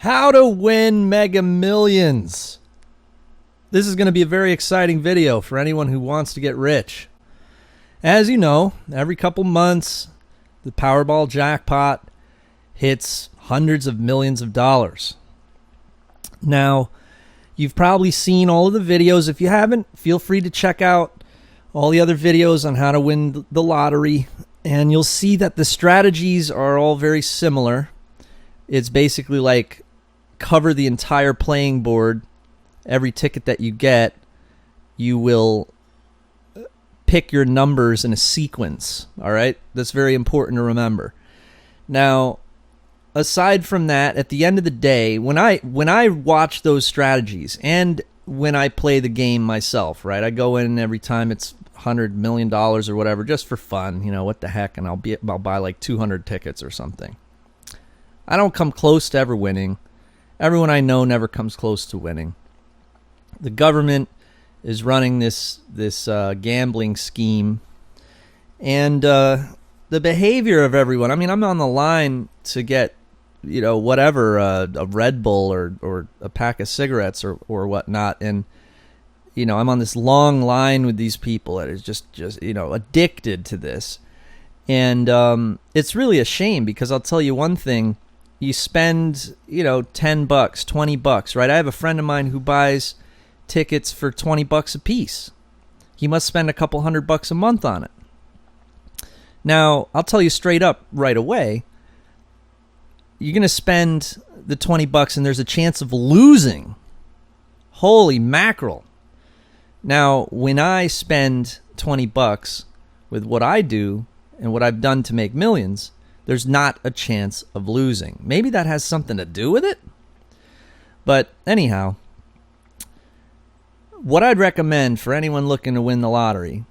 How to win Mega Millions. This is going to be a very exciting video for anyone who wants to get rich. As you know, every couple months, the Powerball jackpot hits hundreds of millions of dollars. Now, you've probably seen all of the videos. If you haven't, feel free to check out all the other videos on how to win the lottery, and you'll see that the strategies are all very similar. It's basically like cover the entire playing board. Every ticket that you get, you will pick your numbers in a sequence. All right? That's very important to remember. Now, aside from that, at the end of the day, when I watch those strategies and when I play the game myself, right? I go in every time it's $100 million or whatever, just for fun. You know, what the heck? And I'll buy like 200 tickets or something. I don't come close to ever winning. Everyone I know never comes close to winning. The government is running this gambling scheme, and the behavior of everyone. I mean, I'm on the line to get, you know, whatever, a Red Bull or a pack of cigarettes or whatnot, and you know, I'm on this long line with these people that is just you know, addicted to this, and it's really a shame, because I'll tell you one thing. You spend, you know, $10, $20, right? I have a friend of mine who buys tickets for $20 a piece. He must spend a couple $100 a month on it. Now, I'll tell you straight up right away, you're going to spend the $20 and there's a chance of losing. Holy mackerel. Now, when I spend $20 with what I do and what I've done to make millions, there's not a chance of losing. Maybe that has something to do with it. But anyhow, what I'd recommend for anyone looking to win the lottery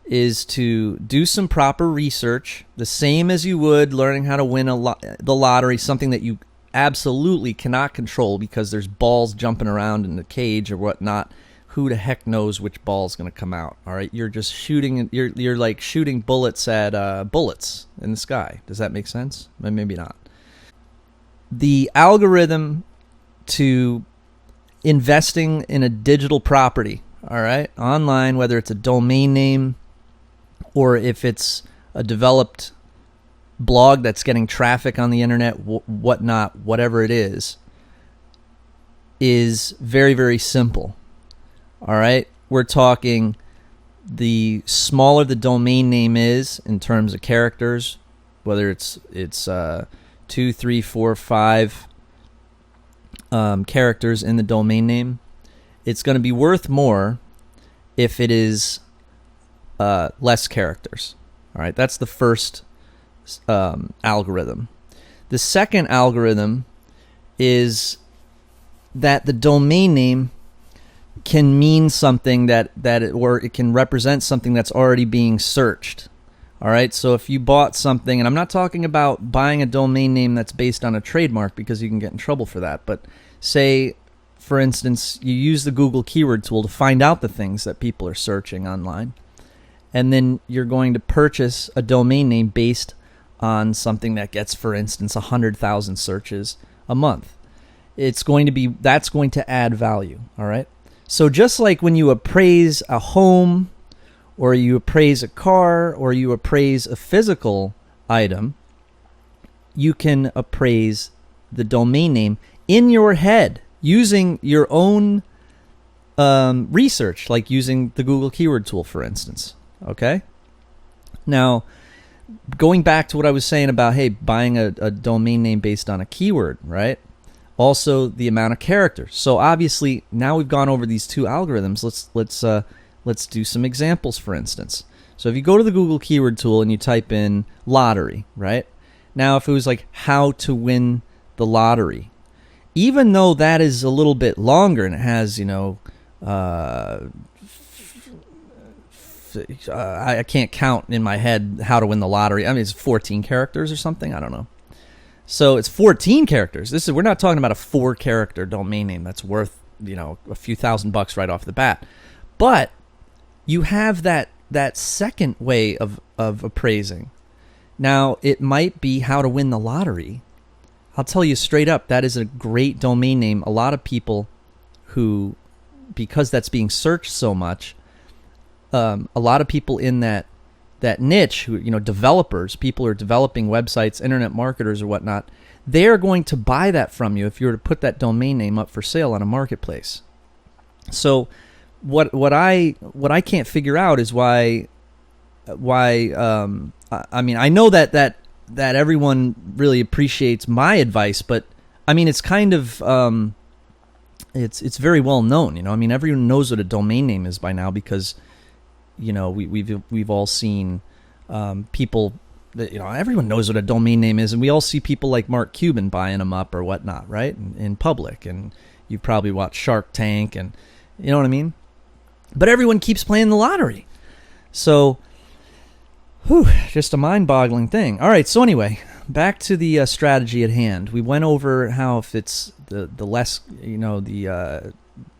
is to do some proper research, the same as you would learning how to win the lottery, something that you absolutely cannot control because there's balls jumping around in the cage or whatnot. Who the heck knows which ball is going to come out? All right, you're just shooting. You're like shooting bullets at bullets in the sky. Does that make sense? Maybe not. The algorithm to investing in a digital property, all right, online, whether it's a domain name or if it's a developed blog that's getting traffic on the internet, whatnot, whatever it is very, very simple. All right, we're talking the smaller the domain name is in terms of characters, whether it's 2, 3, 4, 5 characters in the domain name, it's going to be worth more if it is less characters. All right, that's the first algorithm. The second algorithm is that the domain name can mean something or it can represent something that's already being searched. All right, so if you bought something, and I'm not talking about buying a domain name that's based on a trademark because you can get in trouble for that, but say, for instance, you use the Google keyword tool to find out the things that people are searching online, and then you're going to purchase a domain name based on something that gets, for instance, 100,000 searches a month. That's going to add value, all right? So just like when you appraise a home or you appraise a car or you appraise a physical item, you can appraise the domain name in your head using your own research, like using the Google keyword tool, for instance. Okay? Now, going back to what I was saying about, hey, buying a domain name based on a keyword, right? Also, the amount of characters. So obviously, now we've gone over these two algorithms. Let's do some examples, for instance. So if you go to the Google keyword tool and you type in lottery, right? Now, if it was like how to win the lottery, even though that is a little bit longer and it has, you know, I can't count in my head how to win the lottery. I mean, it's 14 characters or something. I don't know. So it's 14 characters. We're not talking about a 4-character domain name that's worth, you know, a few $1,000 right off the bat. But you have that second way of appraising. Now, it might be how to win the lottery. I'll tell you straight up, that is a great domain name. A lot of people who, because that's being searched so much, a lot of people in that niche, who, developers, people who are developing websites, internet marketers or whatnot, they are going to buy that from you if you were to put that domain name up for sale on a marketplace. So what I can't figure out is why I mean, I know that everyone really appreciates my advice, but I mean, it's kind of it's very well known, I mean, everyone knows what a domain name is by now because we've all seen people that, everyone knows what a domain name is, and we all see people like Mark Cuban buying them up or whatnot, right, in public, and you've probably watched Shark Tank, and you know what I mean. But everyone keeps playing the lottery, so just a mind-boggling thing. All right, so anyway, back to the strategy at hand. We went over how if it's the less the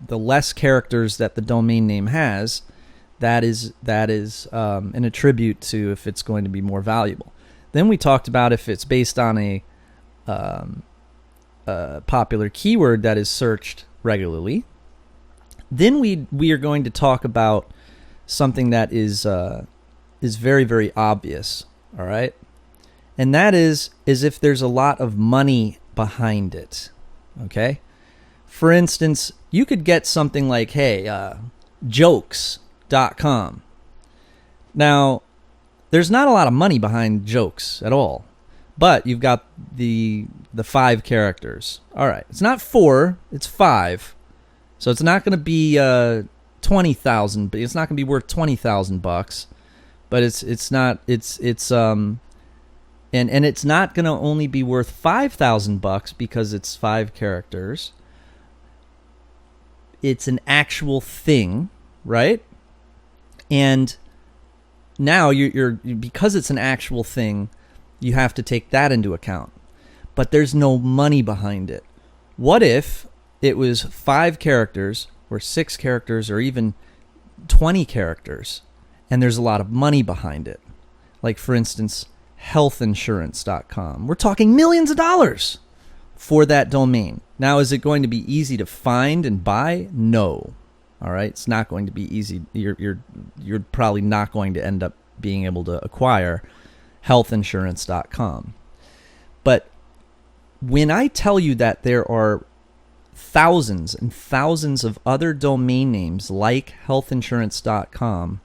less characters that the domain name has, that is an attribute to if it's going to be more valuable. Then we talked about if it's based on a popular keyword that is searched regularly. Then we are going to talk about something that is very, very obvious, all right? And that is if there's a lot of money behind it, okay? For instance, you could get something like, hey, jokes.com. Now, there's not a lot of money behind jokes at all, but you've got the 5 characters. All right, it's not 4, it's 5. So it's not going to be 20,000, but it's not going to be worth $20,000. But it's not and it's not going to only be worth $5,000 because it's 5 characters. It's an actual thing, right? And now you're because it's an actual thing, you have to take that into account. But there's no money behind it. What if it was 5 characters or 6 characters or even 20 characters and there's a lot of money behind it? Like, for instance, healthinsurance.com. We're talking millions of dollars for that domain. Now, is it going to be easy to find and buy? No. All right, it's not going to be easy. You're probably not going to end up being able to acquire healthinsurance.com. But when I tell you that there are thousands and thousands of other domain names like healthinsurance.com,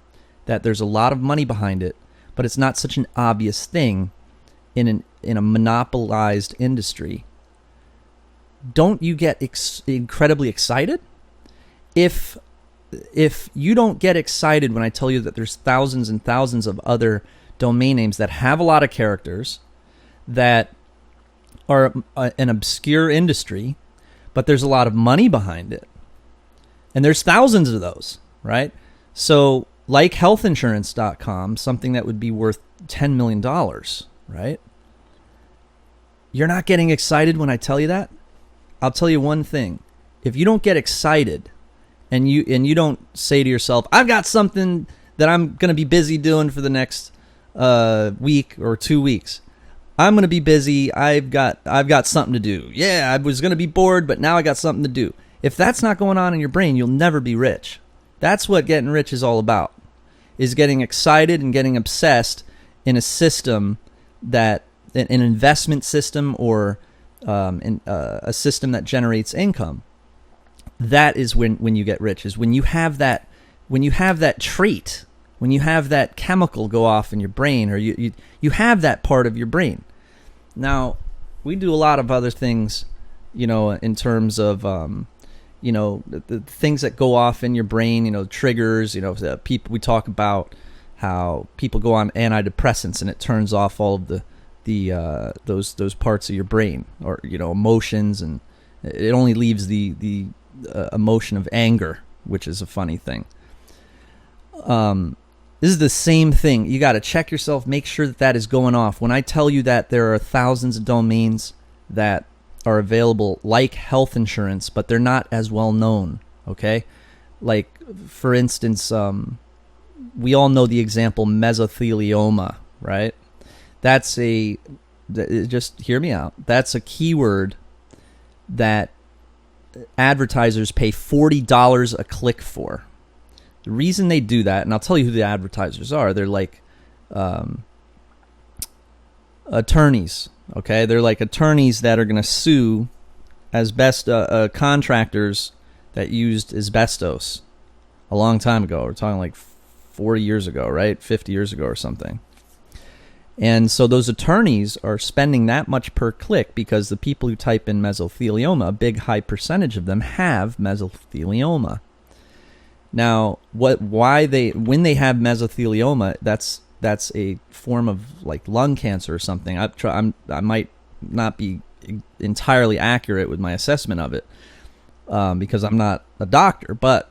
that there's a lot of money behind it, but it's not such an obvious thing in a monopolized industry, don't you get incredibly excited? If you don't get excited when I tell you that there's thousands and thousands of other domain names that have a lot of characters, that are an obscure industry, but there's a lot of money behind it, and there's thousands of those, right? So like healthinsurance.com, something that would be worth $10 million, right? You're not getting excited when I tell you that? I'll tell you one thing. If you don't get excited and you don't say to yourself, I've got something that I'm going to be busy doing for the next week or 2 weeks. I'm going to be busy. I've got something to do. Yeah, I was going to be bored, but now I got something to do. If that's not going on in your brain, you'll never be rich. That's what getting rich is all about, is getting excited and getting obsessed in a system that, an investment system or a system that generates income. That is when you get rich, is when you have that trait, when you have that chemical go off in your brain, or you have that part of your brain. Now, we do a lot of other things, in terms of, the things that go off in your brain, triggers, people, we talk about how people go on antidepressants and it turns off all of those parts of your brain, or, emotions, and it only leaves the emotion of anger, which is a funny thing. This is the same thing. You got to check yourself, make sure that is going off. When I tell you that there are thousands of domains that are available like health insurance, but they're not as well known, okay? Like, for instance, we all know the example mesothelioma, right? That's a just hear me out. That's a keyword that advertisers pay $40 a click for. The reason they do that, and I'll tell you who the advertisers are, they're like attorneys, okay? They're like attorneys that are going to sue contractors that used asbestos a long time ago. We're talking like 40 years ago, right? 50 years ago or something. And so those attorneys are spending that much per click because the people who type in mesothelioma, a big high percentage of them have mesothelioma. Now, when they have mesothelioma, that's a form of like lung cancer or something. I might not be entirely accurate with my assessment of it because I'm not a doctor, but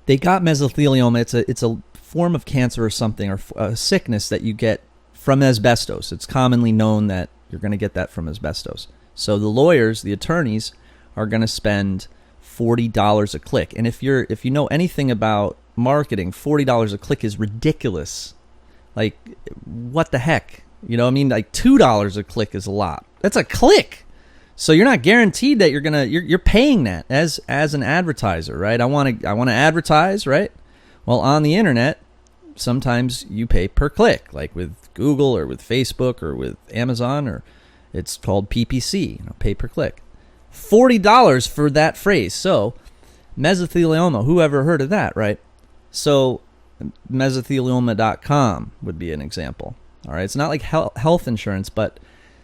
they got mesothelioma. It's a form of cancer or something, or a sickness that you get from asbestos. It's commonly known that you're going to get that from asbestos. So the lawyers, the attorneys, are going to spend $40 a click. And if you know anything about marketing, $40 a click is ridiculous. Like, what the heck? You know what I mean? Like $2 a click is a lot. That's a click. So you're not guaranteed that you're paying that as an advertiser, right? I want to advertise, right? Well, on the internet, sometimes you pay per click, like with Google or with Facebook or with Amazon, or it's called PPC, pay per click. $40 for that phrase. So mesothelioma, who ever heard of that, right? So mesothelioma.com would be an example. All right, it's not like health insurance, but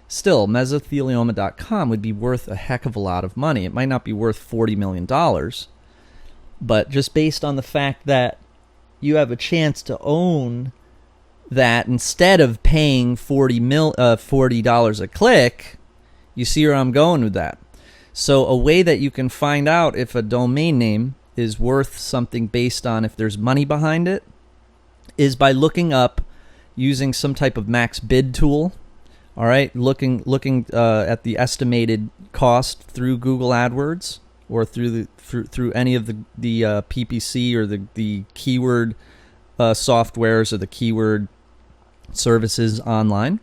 still, mesothelioma.com would be worth a heck of a lot of money. It might not be worth $40 million, but just based on the fact that you have a chance to own that instead of paying $40 a click, you see where I'm going with that. So a way that you can find out if a domain name is worth something based on if there's money behind it is by looking up using some type of max bid tool. All right, looking at the estimated cost through Google AdWords or through any of the PPC or the keyword softwares or the keyword services online.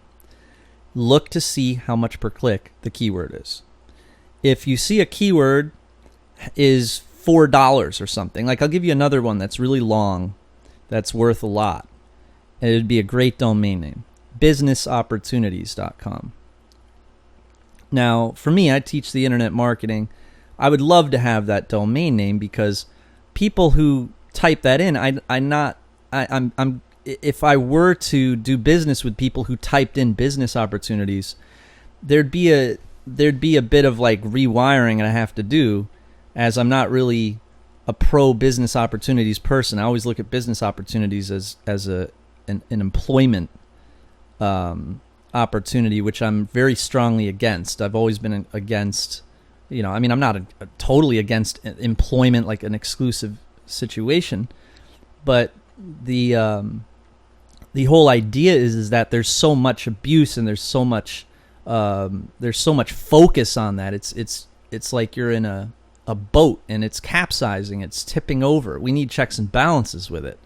Look to see how much per click the keyword is. If you see a keyword is $4 or something, like I'll give you another one that's really long, that's worth a lot, and it'd be a great domain name. businessopportunities.com. Now, for me, I teach the internet marketing. I would love to have that domain name because people who type that in, if I were to do business with people who typed in business opportunities, there'd be a bit of like rewiring I have to do, as I'm not really a pro business opportunities person. I always look at business opportunities as an employment opportunity, which I'm very strongly against. I've always been against, I'm not totally against employment like an exclusive situation, but the whole idea is that there's so much abuse and there's so much focus on that. It's like you're in a boat and it's capsizing, it's tipping over. We need checks and balances with it.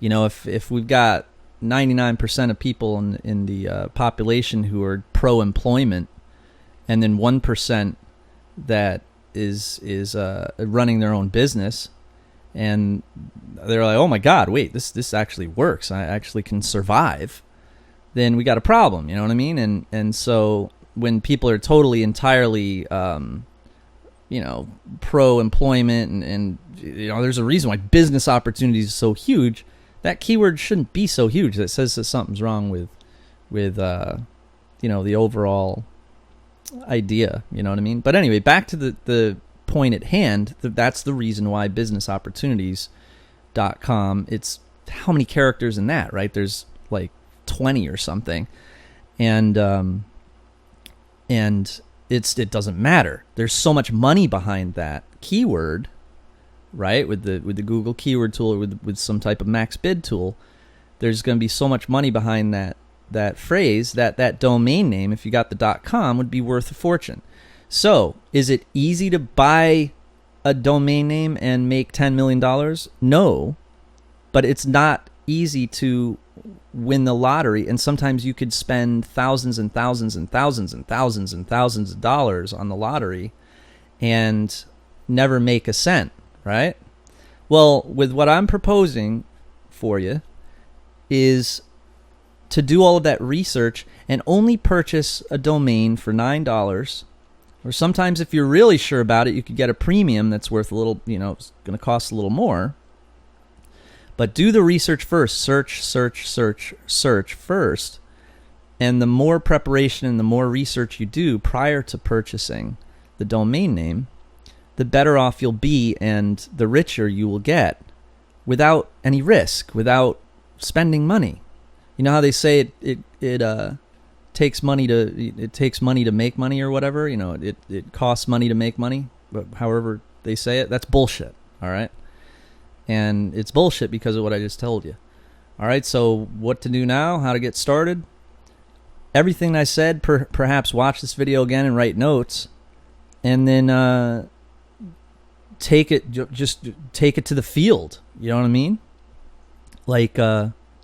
If we've got 99% of people in the population who are pro-employment, and then 1% that is running their own business, and they're like, oh my God, wait, this actually works. I actually can survive. Then we got a problem. You know what I mean? And so when people are totally entirely pro-employment and there's a reason why business opportunities is so huge. That keyword shouldn't be so huge. That says that something's wrong with the overall idea. You know what I mean? But anyway, back to the point at hand. That's the reason why businessopportunities.com. It's how many characters in that, right? There's like 20 or something, and it doesn't matter. There's so much money behind that keyword. Right, with the Google keyword tool or with some type of max bid tool, there's going to be so much money behind that phrase that domain name, if you got the .com, would be worth a fortune. So, is it easy to buy a domain name and make $10 million? No, but it's not easy to win the lottery, and sometimes you could spend thousands and thousands and thousands and thousands and thousands of dollars on the lottery and never make a cent, right? Well, with what I'm proposing for you is to do all of that research and only purchase a domain for $9. Or sometimes if you're really sure about it, you could get a premium that's worth a little, it's going to cost a little more. But do the research first. Search first. And the more preparation and the more research you do prior to purchasing the domain name, the better off you'll be and the richer you will get without any risk, without spending money. You know how they say it takes money to make money or whatever? It costs money to make money, but however they say it, that's bullshit, all right? And it's bullshit because of what I just told you. All right, so what to do now, how to get started. Everything I said, perhaps watch this video again and write notes, and then take it to the field. You know what I mean? Like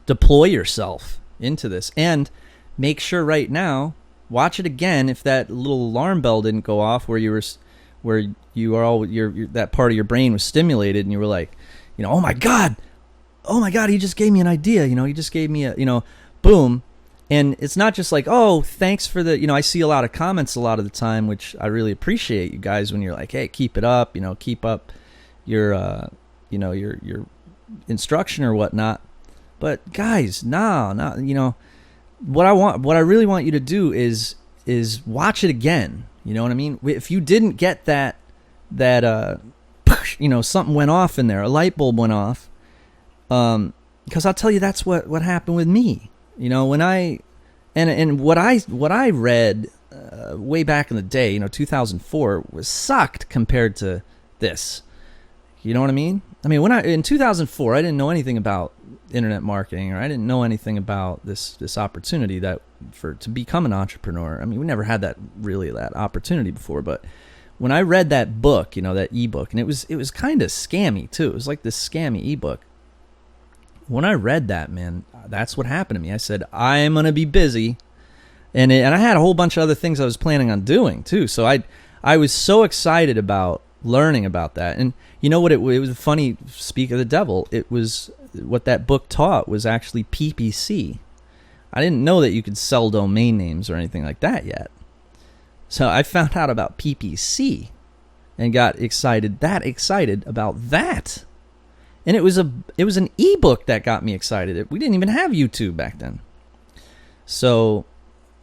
deploy yourself into this, and make sure right now, watch it again if that little alarm bell didn't go off where you are all that part of your brain was stimulated and you were like, oh my god, he just gave me an idea, he just gave me a, boom. And it's not just like, oh, thanks for the, I see a lot of comments a lot of the time, which I really appreciate, you guys, when you're like, hey, keep it up, keep up your your instruction or whatnot. But guys, no, what I really want you to do is watch it again. You know what I mean? If you didn't get that something went off in there, a light bulb went off, because I'll tell you that's what happened with me. When I what I read way back in the day, 2004 was sucked compared to this. You know what I mean? I mean, in 2004, I didn't know anything about internet marketing, or I didn't know anything about this opportunity to become an entrepreneur. I mean, we never had that opportunity before, but when I read that book, that ebook, and it was kind of scammy too. It was like this scammy ebook. When I read that, man, that's what happened to me. I said, I'm going to be busy. And I had a whole bunch of other things I was planning on doing too. So I was so excited about learning about that. And you know what? It was funny, speak of the devil. It was what that book taught was actually PPC. I didn't know that you could sell domain names or anything like that yet. So I found out about PPC and got excited about that. And it was an ebook that got me excited. We didn't even have YouTube back then. So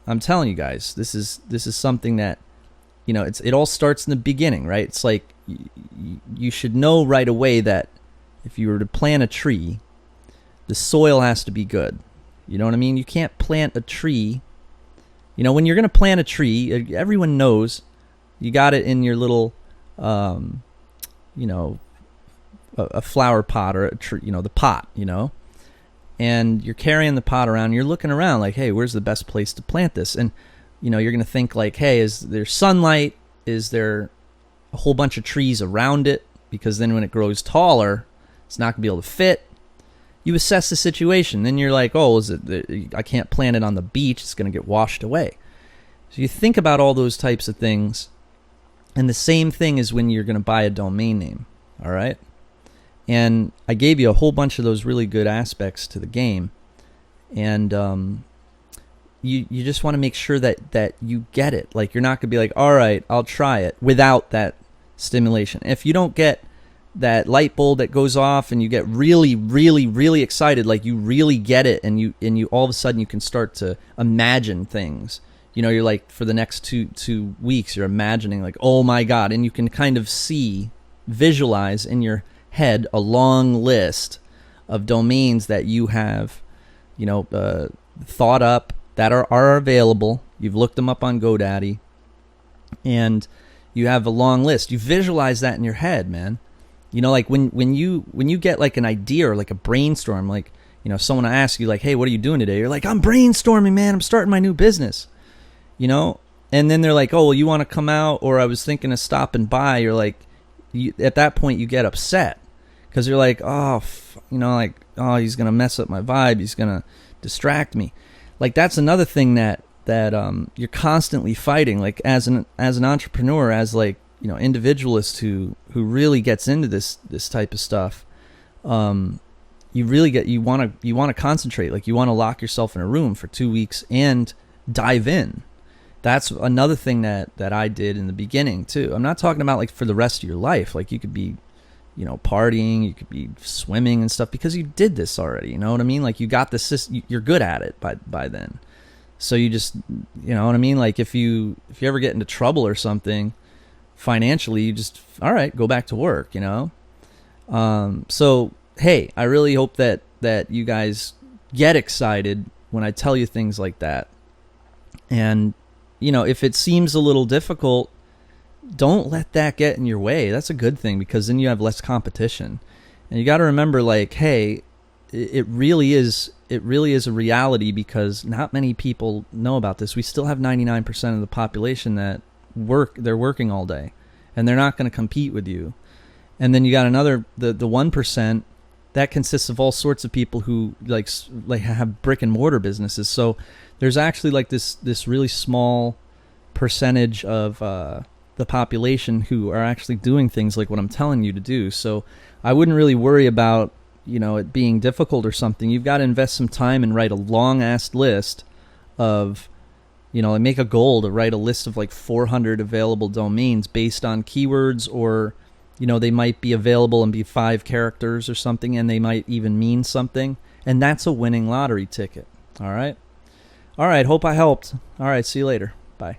I'm telling you guys, this is something that, it all starts in the beginning, right? It's like you should know right away that if you were to plant a tree, the soil has to be good. You know what I mean? You can't plant a tree. When you're going to plant a tree, everyone knows you got it in your little, a flower pot or a tree, the pot, and you're carrying the pot around. You're looking around like, hey, where's the best place to plant this? And you're going to think like, hey, is there sunlight? Is there a whole bunch of trees around it? Because then when it grows taller, it's not going to be able to fit. You assess the situation. Then you're like, oh, I can't plant it on the beach. It's going to get washed away. So you think about all those types of things. And the same thing is when you're going to buy a domain name. All right? And I gave you a whole bunch of those really good aspects to the game. And you just want to make sure that you get it. Like, you're not going to be like, all right, I'll try it without that stimulation. If you don't get that light bulb that goes off and you get really, really, really excited, like you really get it, and you all of a sudden you can start to imagine things. You're like, for the next two weeks, you're imagining like, oh my God, and you can kind of visualize in your head a long list of domains that you have, thought up that are available. You've looked them up on GoDaddy, and you have a long list. You visualize that in your head, man. Like when you get like an idea or like a brainstorm, like, someone asks you like, hey, what are you doing today? You're like, I'm brainstorming, man. I'm starting my new business, and then they're like, oh, well, you want to come out? Or I was thinking of stopping by. You're like, at that point you get upset because you're like, oh, he's going to mess up my vibe. He's going to distract me. Like that's another thing that you're constantly fighting. Like as an entrepreneur, as like, you know, individualist who really gets into this type of stuff, you really you want to concentrate. Like you want to lock yourself in a room for 2 weeks and dive in. That's another thing that I did in the beginning too. I'm not talking about like for the rest of your life. Like you could be, you know, partying, you could be swimming and stuff because you did this already. You know what I mean? Like you got the system, you're good at it by then. So you just, you know what I mean? Like if you ever get into trouble or something financially, you just, all right, go back to work, you know? So, hey, I really hope that you guys get excited when I tell you things like that. And, you know, if it seems a little difficult, don't let that get in your way. That's a good thing because then you have less competition. And you got to remember, like, hey, it really is a reality because not many people know about this. We still have 99% of the population that they're working all day and they're not going to compete with you. And then you got another, the 1% that consists of all sorts of people who like have brick and mortar businesses. So there's actually like this really small percentage of the population who are actually doing things like what I'm telling you to do. So I wouldn't really worry about, you know, it being difficult or something. You've got to invest some time and write a long-ass list of, you know, and make a goal to write a list of like 400 available domains based on keywords, or, you know, they might be available and be 5 characters or something, and they might even mean something. And that's a winning lottery ticket. All right. Hope I helped. All right. See you later. Bye.